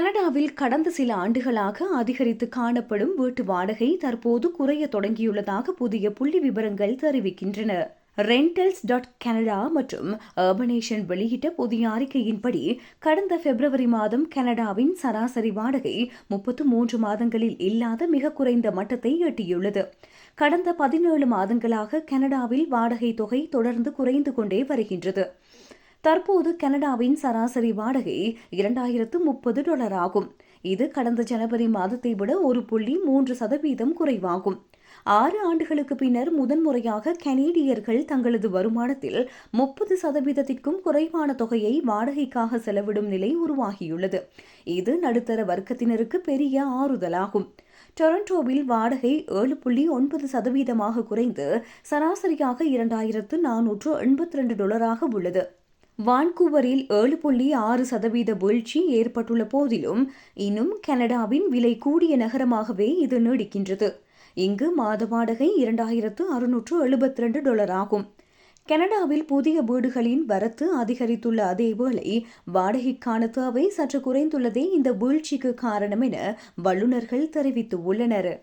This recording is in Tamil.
கனடாவில் கடந்த சில ஆண்டுகளாக அதிகரித்து காணப்படும் வீட்டு வாடகை தற்போது குறைய தொடங்கியுள்ளதாக புதிய புள்ளி விவரங்கள் தெரிவிக்கின்றன. Rentals.Canada மற்றும் Urbanation வெளியிட்ட புதிய அறிக்கையின்படி கடந்த பிப்ரவரி மாதம் கனடாவின் சராசரி வாடகை 33 மாதங்களில் இல்லாத மிக குறைந்த மட்டத்தை எட்டியுள்ளது. கடந்த 17 மாதங்களாக கனடாவில் வாடகை தொகை தொடர்ந்து குறைந்து கொண்டே வருகின்றது. தற்போது கனடாவின் சராசரி வாடகை $2030 ஆகும். இது கடந்த ஜனவரி மாதத்தை விட 1.3% குறைவாகும். 6 ஆண்டுகளுக்கு பின்னர் முதன்முறையாக கனேடியர்கள் தங்களது வருமானத்தில் 30%க்கும் குறைவான தொகையை வாடகைக்காக செலவிடும் நிலை உருவாகியுள்ளது. இது நடுத்தர வர்க்கத்தினருக்கு பெரிய ஆறுதலாகும். டொரண்டோவில் வாடகை 7.9% குறைந்து சராசரியாக $2482 உள்ளது. வான்கூவரில் 7.6% வீழ்ச்சி ஏற்பட்டுள்ள போதிலும் இன்னும் கனடாவின் விலை கூடிய நகரமாகவே இது நீடிக்கின்றது. இங்கு மாத வாடகை $2672 ஆகும். கனடாவில் புதிய வீடுகளின் வரத்து அதிகரித்துள்ள அதேவேளை வாடகைக்கான தேவை சற்று குறைந்துள்ளதே இந்த வீழ்ச்சிக்கு காரணம் என வல்லுநர்கள் தெரிவித்துள்ளனர்.